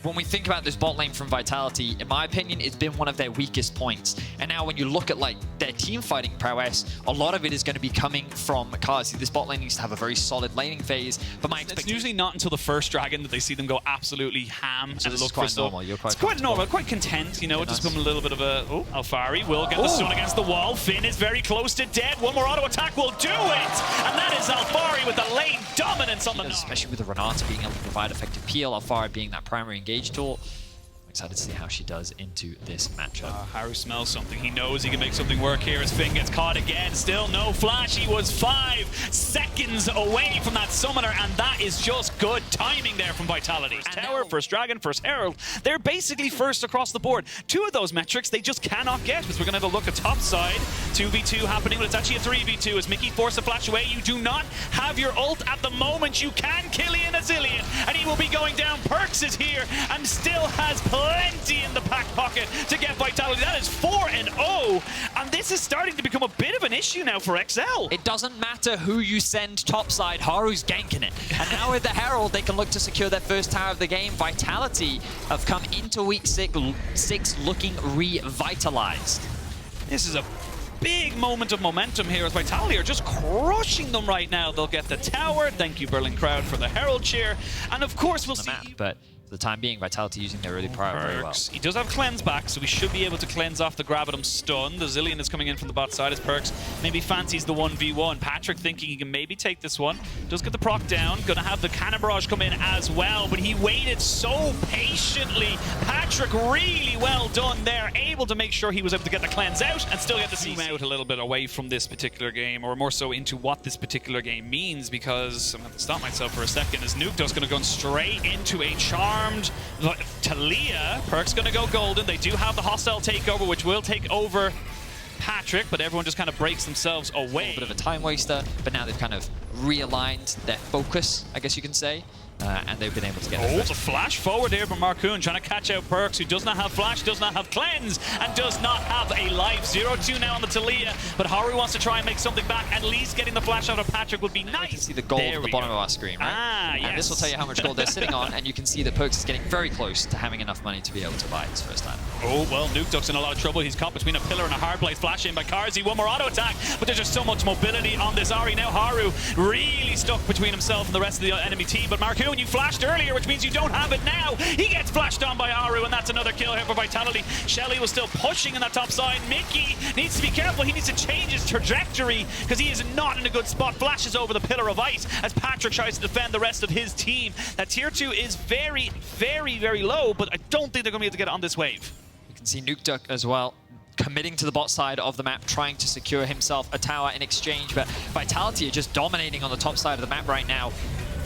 when we think about this bot lane from Vitality, in my opinion, it's been one of their weakest points. And now when you look at like their team fighting prowess, a lot of it is going to be coming from Carzzy. This bot lane needs to have a very solid laning phase, but my expectation... It's usually not until the first dragon that they see them go absolutely ham so and look for stuff. It's quite normal, quite content, you know, it's just become a little bit of a... Oh, Alphari will get the stun against the wall. Finn is very close to dead. One more auto attack will do it! And that is Alphari with the lane dominance on the knock. Especially with the Renata being able to provide effective peel, Alphari being that primary engage tool. I'm excited to see how she does into this matchup. Haru smells something. He knows he can make something work here as Finn gets caught again. Still no flash. He was 5 seconds away from that summoner, and that is just good timing there from Vitality. First tower, first dragon, first herald. They're basically first across the board. 2 of those metrics they just cannot get, because we're going to have a look at top side. 2v2 happening, but it's actually a 3v2 as Mikyx forced to flash away. You do not have your ult at the moment. You can kill in a Zilean, and he will be going down. Perkz is here and still has plenty in the back pocket to get Vitality. That is 4-0, and this is starting to become a bit of an issue now for XL. It doesn't matter who you send topside, Haru's ganking it. And now with the Herald, they can look to secure their first tower of the game. Vitality have come into week 6 looking revitalized. This is a big moment of momentum here as Vitality are just crushing them right now. They'll get the tower. Thank you, Berlin crowd, for the Herald cheer. And of course, we'll see... But for the time being, Vitality using their early prior very well. He does have cleanse back, so we should be able to cleanse off the Gravitum stun. The Zilean is coming in from the bot side as Perkz maybe fancies the 1v1. Patrik thinking he can maybe take this one. Does get the proc down. Gonna have the Cannon Barrage come in as well, but he waited so patiently. Patrik really well done there, able to make sure he was able to get the cleanse out and still get the zoom out a little bit away from this particular game, or more so into what this particular game means, because I'm going to stop myself for a second as Nukeduck's going to go straight into a charmed Taliyah. Perkz going to go golden. They do have the hostile takeover, which will take over Patrik, but everyone just kind of breaks themselves away. A bit of a time waster, but now they've kind of realigned their focus, I guess you can say. And they've been able to get it's a flash forward here from Markoon, trying to catch out Perkz, who does not have flash, does not have cleanse, and does not have a life. 0-2 now on the Taliyah, but Haru wants to try and make something back. At least getting the flash out of Patrik would be nice. You can see the gold at the bottom of our screen, right? Yes. And this will tell you how much gold they're sitting on, and you can see that Perkz is getting very close to having enough money to be able to buy his first item. Oh, well, Nukeduck's in a lot of trouble. He's caught between a pillar and a hard place. Flash in by Carzzy. One more auto attack, but there's just so much mobility on this Ahri. Now Haru really stuck between himself and the rest of the enemy team, but Markoon, you flashed earlier, which means you don't have it now. He gets flashed on by Haru, and that's another kill here for Vitality. Shelly was still pushing in that top side. Mickey needs to be careful. He needs to change his trajectory because he is not in a good spot. Flashes over the pillar of ice as Patrik tries to defend the rest of his team. That tier 2 is very, very, very low, but I don't think they're going to be able to get it on this wave. You can see Nukeduck as well, committing to the bot side of the map, trying to secure himself a tower in exchange, but Vitality are just dominating on the top side of the map right now.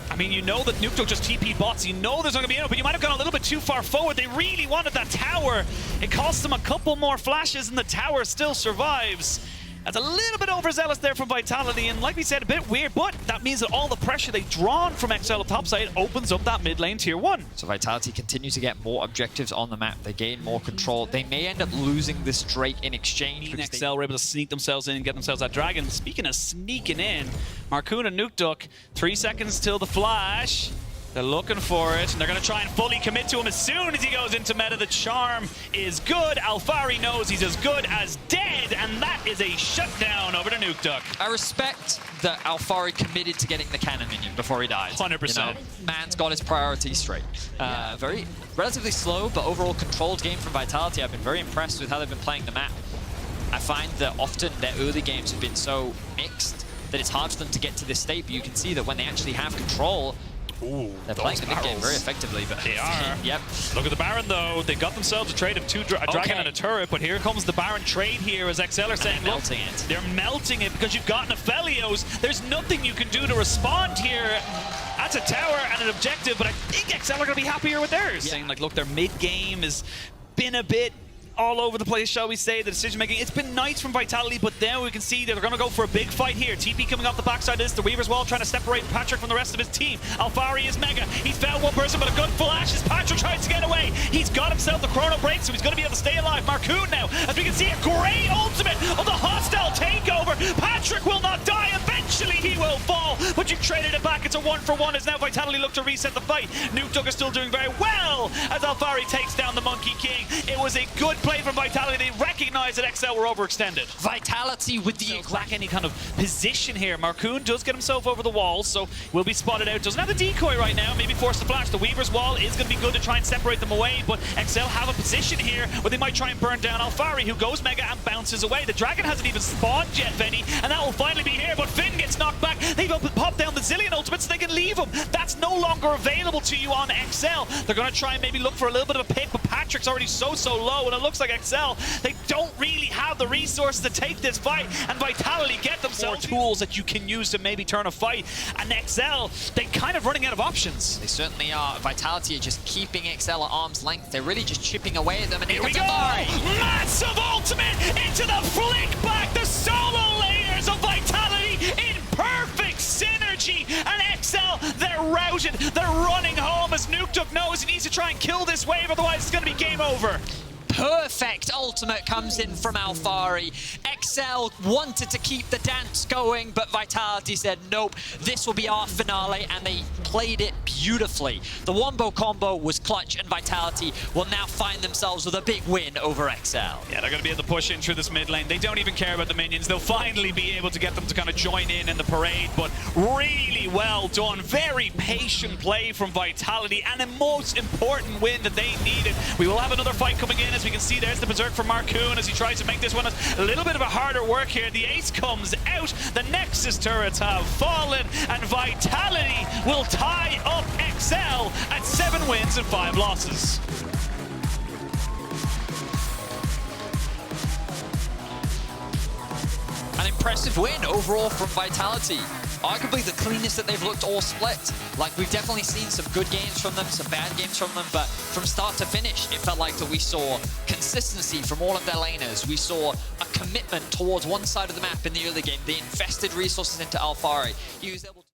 I mean, you know that Nukeduck just TP bots. You know there's not going to be enough, but you might have gone a little bit too far forward. They really wanted that tower. It cost them a couple more flashes, and the tower still survives. That's a little bit overzealous there from Vitality, and like we said, a bit weird, but that means that all the pressure they've drawn from XL at topside opens up that mid lane tier 1. So Vitality continue to get more objectives on the map. They gain more control. They may end up losing this Drake in exchange. XL were able to sneak themselves in and get themselves that dragon. Speaking of sneaking in, Markoon and Nukeduck, 3 seconds till the flash. They're looking for it, and they're going to try and fully commit to him as soon as he goes into meta. The charm is good. Alphari knows he's as good as dead, and that is a shutdown over to Nukeduck. I respect that Alphari committed to getting the cannon minion before he died. 100%. You know, man's got his priorities straight. Very relatively slow, but overall controlled game from Vitality. I've been very impressed with how they've been playing the map. I find that often their early games have been so mixed that it's hard for them to get to this state, but you can see that when they actually have control, ooh, they're playing the mid game very effectively, but they are. Yep. Look at the Baron though. They got themselves a trade of a dragon and a turret, but here comes the Baron trade here as XL are saying, look, they're melting it because you've got an Aphelios. There's nothing you can do to respond here. That's a tower and an objective, but I think XL are going to be happier with theirs. Yeah. Saying like, look, their mid game has been a bit all over the place, shall we say, the decision making. It's been nice from Vitality, but now we can see that they're going to go for a big fight here. TP coming off the backside of this, the Weaver's Wall trying to separate Patrik from the rest of his team. Alphari is mega. He's found one person, but a good flash as Patrik tries to get away. He's got himself the chrono break, so he's going to be able to stay alive. Markoon now, as we can see, a great ultimate of the hostile takeover. Patrik will not die. Eventually he will fall, but you've traded it back. It's a 1-for-1 as now Vitality look to reset the fight. Nukeduck is still doing very well as as Alphari takes down the Monkey King. It was a good play from Vitality. They recognized that XL were overextended. Vitality with the Lack any kind of position here. Markoon does get himself over the wall, so will be spotted out. Doesn't have the decoy right now. Maybe force the flash. The Weaver's wall is going to be good to try and separate them away, but XL have a position here where they might try and burn down Alphari, who goes Mega and bounces away. The Dragon hasn't even spawned yet, Venny, and that will finally be here, but Finn gets knocked back. They've popped down the Zilean ultimate so they can leave him. That's no longer available to you on XL. They're going to try and maybe look for a little bit of a pick, but Patrick's already so low, and it looks like XL, they don't really have the resources to take this fight, and Vitality get themselves tools that you can use to maybe turn a fight, and XL, they're kind of running out of options. They certainly are. Vitality are just keeping XL at arm's length. They're really just chipping away at them, and here we go! Massive ultimate into the flick back, the solo layers of Vitality in perfect synergy, and XL, they're routed, they're running home as Nukeduck knows he needs to try and kill this wave, otherwise it's going to be game over. Perfect ultimate comes in from Alphari. XL wanted to keep the dance going, but Vitality said, nope, this will be our finale, and they played it beautifully. The wombo combo was clutch, and Vitality will now find themselves with a big win over XL. Yeah, they're going to be able to push in through this mid lane. They don't even care about the minions. They'll finally be able to get them to kind of join in the parade, but really well done. Very patient play from Vitality, and the most important win that they needed. We will have another fight coming in. As we can see, there's the Berserk from Markoon as he tries to make this one a little bit of a harder work here. The ace comes out, the Nexus turrets have fallen, and Vitality will tie up XL at 7 wins and 5 losses. An impressive win overall from Vitality. Arguably the cleanest that they've looked all split. Like, we've definitely seen some good games from them, some bad games from them, but from start to finish, it felt like that we saw consistency from all of their laners. We saw a commitment towards one side of the map in the early game. They invested resources into Alphari. He was able to